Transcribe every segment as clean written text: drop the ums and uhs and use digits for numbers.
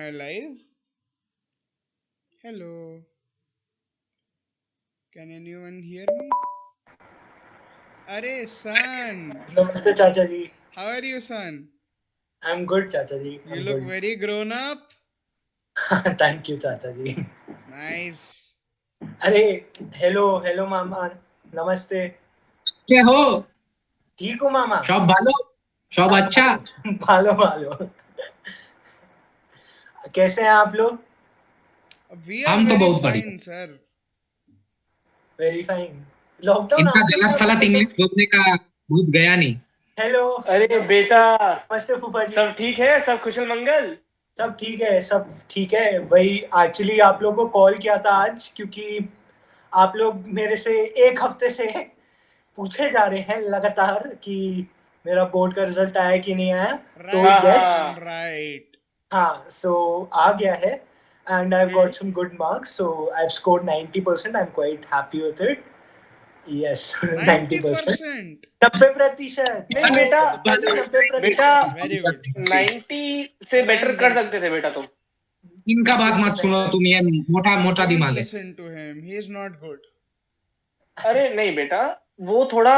I live? Hello. Can anyone hear me? Arey, son. नमस्ते चाचा जी. How are you, son? I'm good चाचा जी. You I'm look good. very grown up. Thank you चाचा जी. Nice. अरे hello मामा. नमस्ते. কে हो ठीक हो मामा? সব ভালো সব सब अच्छा भालो भालो. कैसे हैं आप लोग? We are हम तो very बहुत बढ़िया. fine, sir. Very fine. Lockdown इनका आप लोग गलत में सलत इंग्लिश बोलने का भूत गया नहीं. हेलो. अरे बेटा, नमस्ते फूफा जी. सब ठीक है? सब कुशल मंगल? सब ठीक है, सब ठीक है. वही एक्चुअली आप लोगों को कॉल किया था आज क्योंकि आप लोग मेरे से एक हफ्ते से पूछे जा रहे हैं लगातार कि मेरा बोर्ड का रिजल्ट आया कि नहीं आया. तो Right, यस, son, right. हाँ, सो आ गया है and I've got hmm. some good marks, so I've scored 90%. I'm quite happy with it. Yes, 90%. 90%. 90%. नहीं बेटा, फूफा जी, 90%. बेटा Very good. 90 से बेटर कर सकते थे बेटा तुम. इनका बात मत सुनो तुम, ये मोटा मोटा Don't दिमाग है. listen to him. He is not good. अरे नहीं बेटा, वो थोड़ा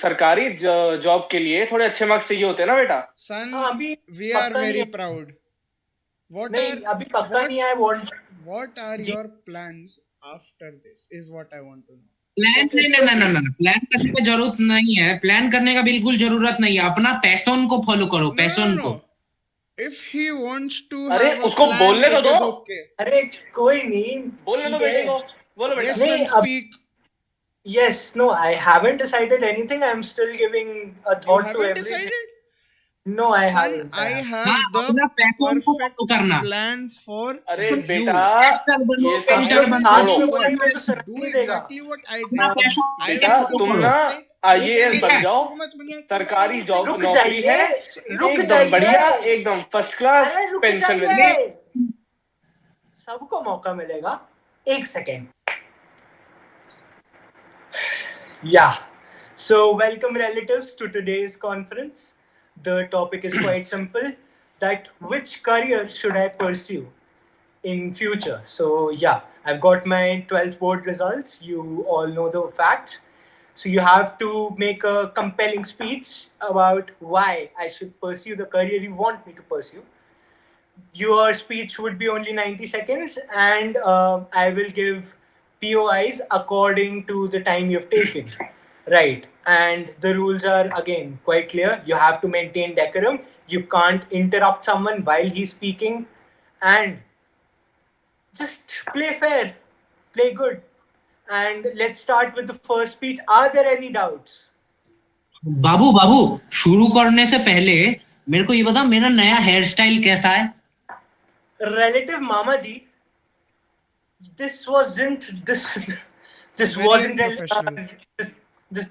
सरकारी जॉब के लिए थोड़े अच्छे मार्क्स चाहिए होते हैं ना बेटा. Son, हाँ, अभी we are पक्का नहीं very है. proud. What नहीं, are अभी पक्का what नहीं है. what are जी. your plans after this? Is what I want to know. Plan Okay, नहीं so नहीं नहीं नहीं प्लान करने की जरूरत नहीं है. प्लान करने का बिल्कुल जरूरत नहीं है. अपना पैशन को फॉलो करो, No, no, पैशन no. को. If he wants to अरे have a उसको plan, बोलने तो it is दो. okay. अरे कोई नहीं, बोलने दो ठीक बेटे है. को. बोलो बेटा. Yes, नहीं, son, अब speak. yes, no, I haven't decided anything. I'm still giving a You thought to haven't everything. decided? No, I Son, haven't. I have हाँ, the अपना पैशन को perfect फॉलो करना. plan for अरे you. बेटा, actor बनो, ये आप सब पेंटर लोग सब बनो, साथ छोड़ो. में जो बोलेंगे करना तो है सुनाई Do नहीं देगा. exactly what I अपना did. पैशन I बेटा went to तुम फॉलो ना करो. outside. आईएएस मैंने बन जाओ. so much money I can buy सरकारी anything. जॉब रुक नौकरी है, जाइए, रुक एकदम बढ़िया, जाइए. एकदम फर्स्ट क्लास अरे रुक पेंशन मिलती है. जाइए, सबको मौका मिलेगा. एक second. Yeah. So, welcome relatives to today's conference. The topic is quite simple, that which career should I pursue in future? So, yeah, I've got my 12th board results. You all know the facts. So, you have to make a compelling speech about why I should pursue the career you want me to pursue. Your speech would be only 90 seconds, and I will give POIs according to the time you've taken. Right. And the rules are again quite clear. You have to maintain decorum. You can't interrupt someone while he's speaking. And just play fair, play good. And let's start with the first speech. Are there any doubts? बाबू बाबू शुरू करने से पहले मेरे को ये बता, मेरा नया हेयर स्टाइल कैसा है? Relative Mama ji, this wasn't this Very wasn't unprofessional. this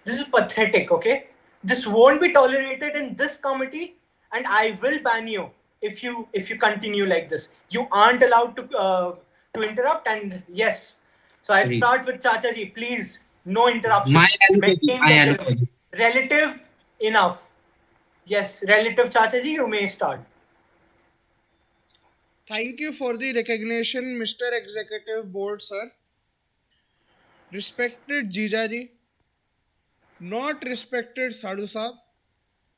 this is pathetic. Okay, this won't be tolerated in this committee, and I will ban you if you continue like this. You aren't allowed to interrupt. And yes, so I'll Sorry. start with Chacha ji. Please, no interruptions. My apology, Maintain my decorum. apology. Relative, enough. Yes, relative Chacha ji, you may start. Thank you for the recognition, Mr. Executive Board, sir. Respected Jijaji, not respected Sadhu Saab,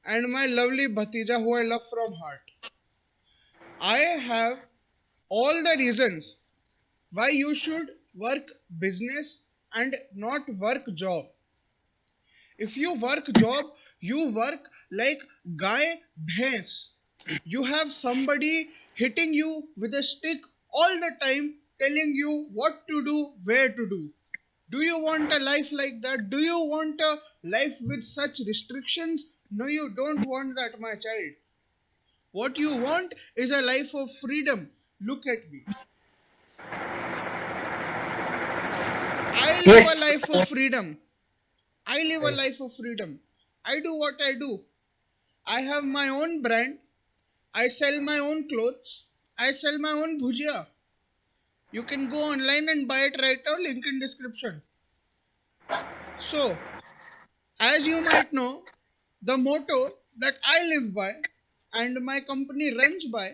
and my lovely Bhatija who I love from heart. I have all the reasons why you should work business and not work job. If you work job, you work like guy bhais. You have somebody hitting you with a stick all the time, telling you what to do, where to do. Do you want a life like that? Do you want a life with such restrictions? No, you don't want that, my child. What you want is a life of freedom. Look at me. I live Yes. a life of freedom. I live a life of freedom. I do what I do. I have my own brand. I sell my own clothes. I sell my own bhujia. You can go online and buy it right now, link in description. So, as you might know, the motto that I live by and my company runs by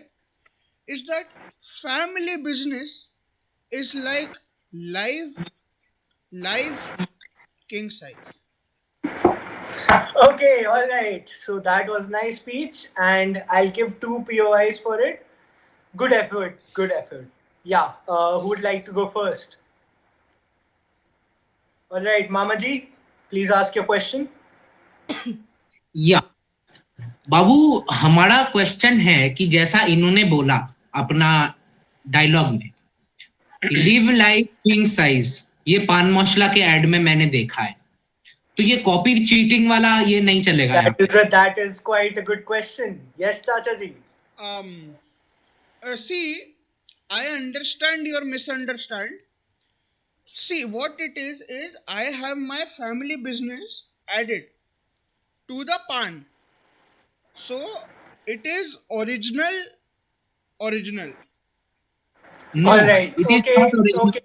is that family business is like live king size. Okay, all right. So that was nice speech, and I'll give two POIs for it. Good effort. Good effort. Yeah. Who would like to go first? All right, Mama Ji, please ask your question. या बाबू, हमारा question है कि जैसा इन्होंने बोला अपना dialogue में कि लिव लाइक किंग साइज, ये पान मसाला के एड में मैंने देखा है, तो ये कॉपी चीटिंग वाला ये नहीं चलेगा यहाँ पे। That is quite a good question. Yes, Chacha Ji. See, I understand your misunderstand. See, what it is I have my family business added to the pan. So it is original. No, All right. it is Okay. not original. Okay.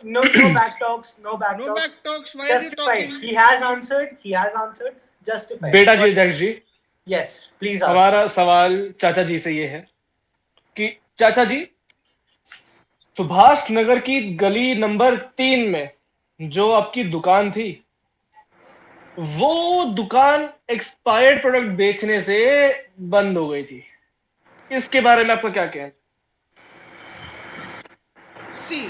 No back talks. No back No talks. back talks. Why are you Justified. talking? He has answered. He has answered. Justified. बेटा जी अध्यक्ष जी, Yes, please ask. हमारा सवाल चाचा जी से ये है कि चाचा जी, सुभाष नगर की गली नंबर 3 में जो आपकी दुकान थी, वो दुकान एक्सपायर्ड प्रोडक्ट बेचने से बंद हो गई थी। इसके बारे में आपका क्या कहना? See,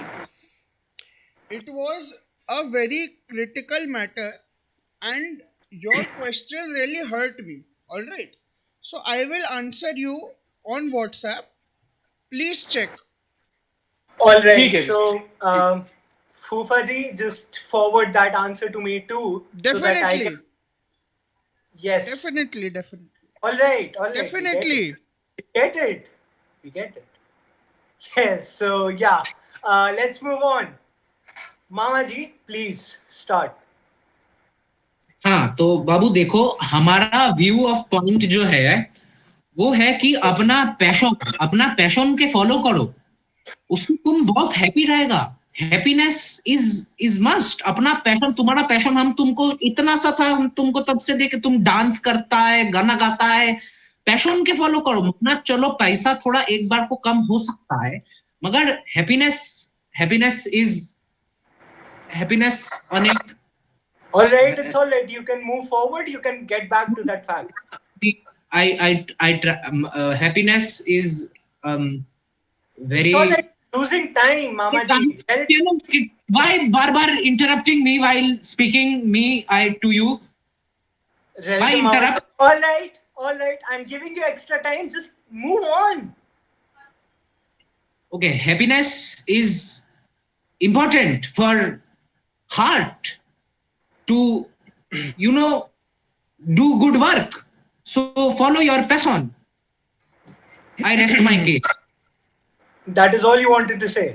it was a very critical matter and your question really hurt me. Alright. So I will answer you on WhatsApp. Please check. All right. ठीक है जी, So, Fufa ji, just forward that answer to me too. So that I Definitely. can... Yes. Definitely. All right. All right. Definitely. We get it. We get it. Yes. So yeah. Let's move on. Mama ji, please start. हाँ, तो बाबू देखो, हमारा view of point जो है वो है कि अपना पैशन के फॉलो करो, उससे तुम बहुत हैप्पी रहेगा। Happiness is must. अपना पैशन, तुम्हारा पैशन, हम तुमको इतना सा था, हम तुमको तब से देखे तुम डांस करता है, गाना गाता है, पैशन के फॉलो करो। मतलब चलो पैसा थोड़ा एक बार को कम हो सकता है, मगर हैप्पीनेस अनेक। All right, it's all right. You can move forward. You can get back to that fact. Happiness is very. It's all right. Losing time, Mama ji. Why bar interrupting me while speaking to you? Why interrupt? All right. I'm giving you extra time. Just move on. Okay, happiness is important for heart to, do good work. So follow your passion. I rest my case. That is all you wanted to say.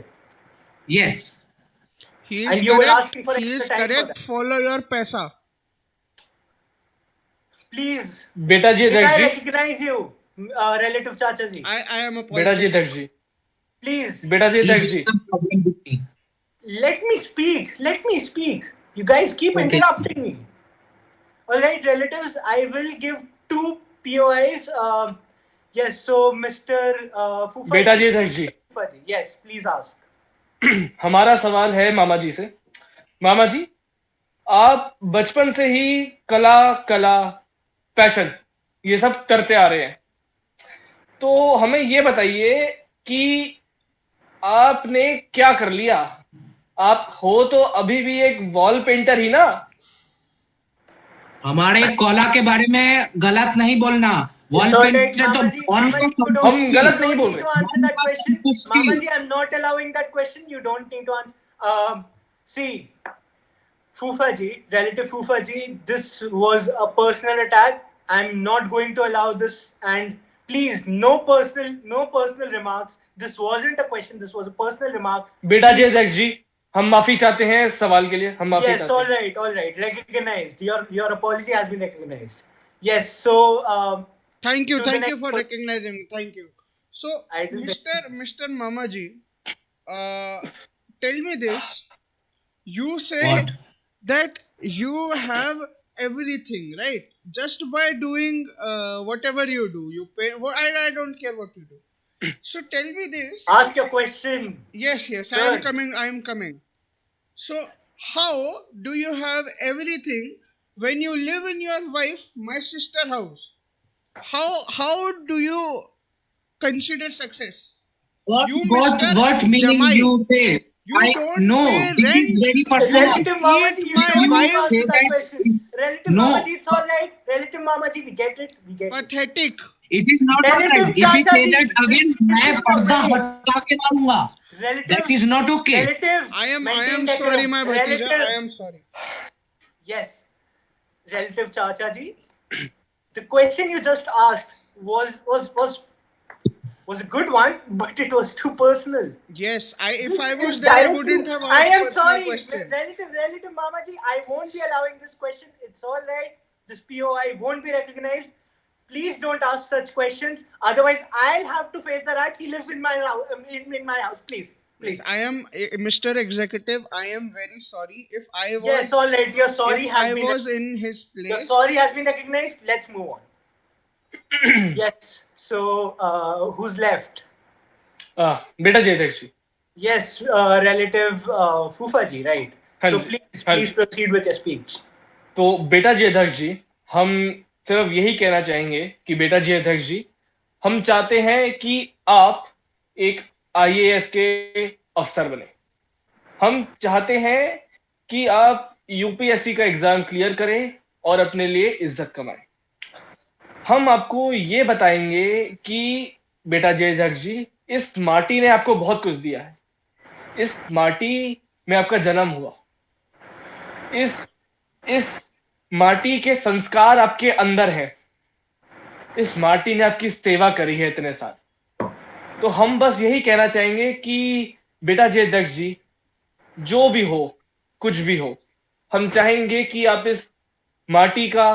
Yes. He And is you were correct. asking for He is extra time for correct. that. Follow your paisa. Please. बेटा जी Did I अध्यक्ष जी, recognize you, relative Chacha ji? I am a बेटा जी अध्यक्ष जी, Please. बेटा जी अध्यक्ष जी, Let me speak. You guys keep Okay. interrupting me. All right, relatives, I will give 2 POIs. Yes, so Mr. Fufa बेटा जी अध्यक्ष जी, Fufa ji, yes, please ask. हमारा सवाल है मामा जी से। मामा जी, आप बचपन से ही कला पैशन ये सब करते आ रहे हैं, तो हमें ये बताइए कि आपने क्या कर लिया? आप हो तो अभी भी एक वॉल पेंटर ही ना? हमारे कोला के बारे में गलत नहीं बोलना। Wall It's all right, painter तो Mama ji, वॉल Mama को ji, you don't- हम गलत you नहीं don't बोल need रहे। to answer that question. संतुष्टि। Mama ji, I'm not allowing that question. You don't need to answer. See, Fufa ji, relative Fufa ji, this was a personal attack. I'm not going to allow this. And please, no personal remarks. This wasn't a question. This was a personal remark. बेटा जी अध्यक्ष जी, हम माफी चाहते हैं इस सवाल के लिए, हम माफी Yes, चाहते हैं। all right. Recognized. Your apology has been recognized. Yes, so Thank you To the for next question. recognizing me. Thank you. So, I didn't Mr. Mamaji, tell me this. You say What? that you have everything, right? Just by doing whatever you do. You pay. I don't care what you do. So tell me this. Ask your question. Yes, I am Sure. coming. I am coming. So how do you have everything when you live in your wife, my sister house? How do you consider success? You, Mr. What meaning Jamai, you say? you I don't no, pay this is rent. very You personal. Relative eat Mamaji, you my don't have to wife. say answer that that question. Relative no, Mamaji, it's all right. Relative Mamaji, we get it. We get it. Pathetic. it is not Relative alright. If we Chacha say ji, that again, this मैं is the पर्दा way. हटा के मारूंगा. That Relatives, is not okay. relatives, I am maintain sorry, decorum. my Bhatija. I Relatives, am sorry. yes. Relative Chacha ji, the question you just asked was a good one, but it was too personal. Yes, if I This was is there, I direct wouldn't to- have I asked am personal sorry, question. relative Mamaji, I won't be allowing this question. It's all right. This POI won't be recognized. Please don't ask such questions. Otherwise, I'll have to face the rat. He lives in my house. In my house. Please. I am Mr. Executive. I am very sorry if I was. Yes, all right. Your sorry if has I been. was in his Your place. sorry has been recognized. Let's move on. Yes. So, who's left? बेटा जयदेव जी. Yes, relative Fufa ji, right? हाँ So ji, please proceed with your speech. तो बेटा जी अध्यक्ष जी, हम सिर्फ यही कहना चाहेंगे कि बेटा जी अध्यक्ष जी, हम चाहते हैं कि आप एक आईएएस के अफसर बने. हम चाहते हैं कि आप यूपीएससी का एग्जाम क्लियर करें और अपने लिए इज्जत कमाएं. हम आपको ये बताएंगे कि बेटा जी अध्यक्ष जी, इस माटी ने आपको बहुत कुछ दिया है. इस माटी में आपका जन्म हुआ. इस माटी के संस्कार आपके अंदर हैं. इस माटी ने आपकी सेवा करी है इतने साल. तो हम बस यही कहना चाहेंगे कि बेटा जी अध्यक्ष जी, जो भी हो, कुछ भी हो, हम चाहेंगे कि आप इस माटी का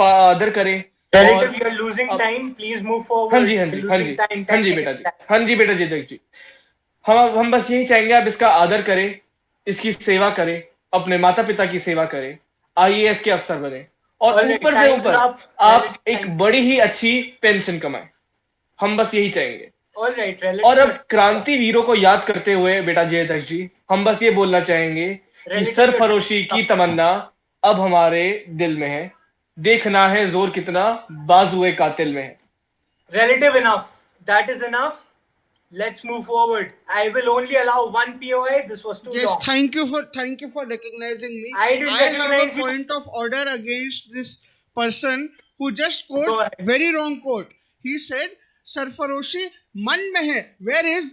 आदर करें. Relative, you are losing time. Please move forward. हाँ जी You're losing time. 10 बेटा जी, seconds. हाँ जी बेटा जी अध्यक्ष जी, हम बस यही चाहेंगे आप इसका आदर करें, इसकी सेवा करें, अपने माता पिता की सेवा करें, आईएएस के अफसर बने और Alright, ऊपर से time is ऊपर up. आप Relative, एक time. बड़ी ही अच्छी पेंशन कमाएं. हम बस यही चाहेंगे. All right, relative. और अब क्रांति वीरों को याद करते हुए बेटा जी अध्यक्ष जी, हम बस ये बोलना चाहेंगे कि सरफरोशी की तमन्ना अब हमारे दिल में है. देखना है जोर कितना बाजुए कातिल में है. Relative, enough. That is enough. Let's move forward. I will only allow one POI. This was too Yes, long. thank you for recognizing me. I didn't have recognize a you. point of order against this person who just Go quote ahead. very wrong quote. He said, "Sarfaroshi man mein hai." Where is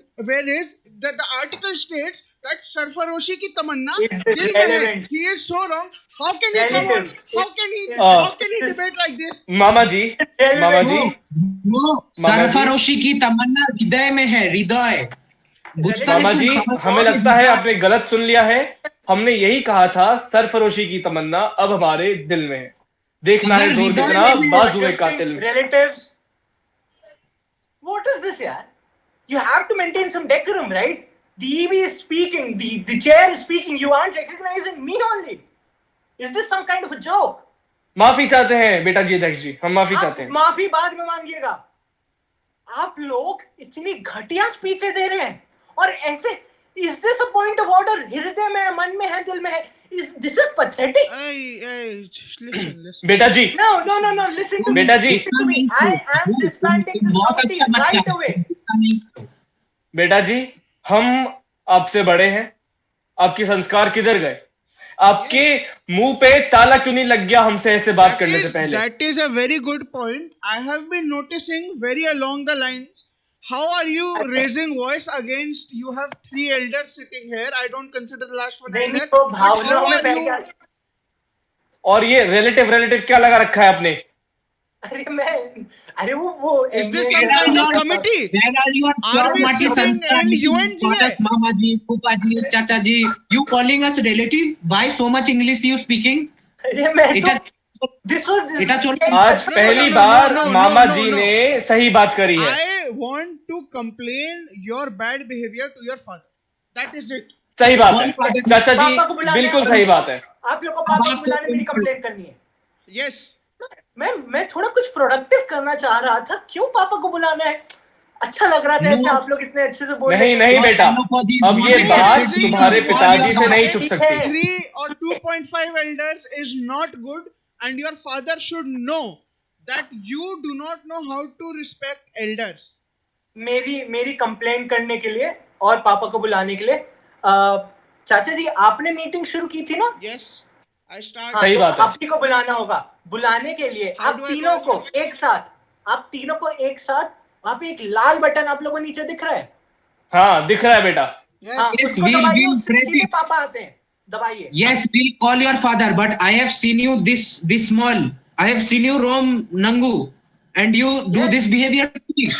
the article states that Sarfaroshi ki tamanna Is this dil mein hai. relevant? He is so wrong. How can he come on? Relative. How can he this- debate like this? मामा जी, वो सरफरोशी की तमन्ना हृदय में है. हृदय बुझता है मामा तू जी, खबर- हमें लगता है आपने गलत सुन लिया है. हमने यही कहा था, सरफरोशी की तमन्ना अब हमारे दिल में है. देखना है अगर जोर हृदय कितना में बाजुए कातिल में. Relatives. What is this, yaar? You have to maintain some decorum, right? The EB is speaking. The chair is speaking. You aren't recognizing me only. Is this some kind of a joke? माफी चाहते हैं बेटा जी अध्यक्ष जी, हम माफी चाहते आप हैं. माफी बाद में मांगिएगा. आप लोग इतनी घटिया स्पीचें दे रहे हैं और ऐसे. Is this a point of order? हृदय में है, मन में है, दिल में है. This is pathetic. Listen. बेटा जी, No. Listen to me. बेटा जी. Listen to me. I am disbanding this बहुत committee अच्छा बच्चा right है. away. गुस्सा नहीं करो. बेटा जी, हम आपसे बड़े हैं. आपके संस्कार किधर गए? आपके मुंह पे ताला क्यों नहीं लग गया हमसे ऐसे बात करने से पहले? That is a very good point. I have been noticing very along the lines. How are you raising voice against? You have 3 elders sitting here. I don't consider the last one नहीं elder. तो But भावनाओं how में are बह you? गया. और ये relative क्या लगा रखा है आपने? अरे वो Is this some kind of committee? Where are your Are we Mati sitting Sanskar? in UNGA? Mama ji, Pupa ji, Chacha ji, you calling us relative? Why so much English you speaking? अरे मैं এটা तो this was this এটা চল आज No, पहली no, बार no, मामा no, जी no. ने सही बात करी है. I want to complain your bad behavior to your father. That is it. सही बात है चाचा जी, पापा को बुलाने बिल्कुल सही बात है. आप लोग को पापा को बुलाने मेरी कंप्लेंट करनी है. Yes. मैं थोड़ा कुछ प्रोडक्टिव करना चाह रहा था. क्यों पापा को बुलाना है? अच्छा लग रहा था No. ऐसे आप लोग इतने अच्छे से बोल नहीं रहे थे। नहीं बेटा, Anophagy is अब not ये Three बात respected raising तुम्हारे one पिताजी से नहीं side, छुप सकती। 3 or 2.5 elders is not good, and your father should know that you do not know how to respect elders. मेरी कंप्लेंट करने के लिए और पापा को बुलाने के लिए चाचा जी आपने मीटिंग शुरू की थी ना? Yes, I start. हाँ, सही तो बात है। आप ही को बुलाना होगा। बुलाने के लिए How आप do I तीनों call? को एक साथ, वहां पे एक लाल बटन आप लोगों को नीचे दिख रहा है। हाँ दिख रहा है बेटा। Yes. हाँ, Yes, उसको we'll दबाइए, उससे press सीधे it. पापा आते हैं। दबाइए। Yes, we'll call your father, but I have seen you this small. I have seen you roam Nangu, and you do Yes. this behavior to me.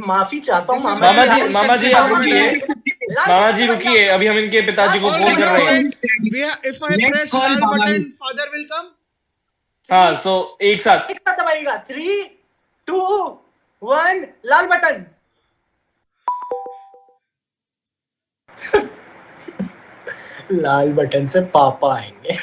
माफी चाहता हूँ This is मामा very जी। मामा जी आप inconsiderate. रुकिए। लाल मामा button जी दबाइए रुकिए, आप। अभी हम इनके पिताजी को Or फोन you कर know, रहे हैं। wait, if I Let's press call lal Baba button, Ji. father will come. हाँ सो एक साथ। एक साथ दबाइएगा। 3, 2, 1 लाल बटन। लाल बटन से पापा आएंगे।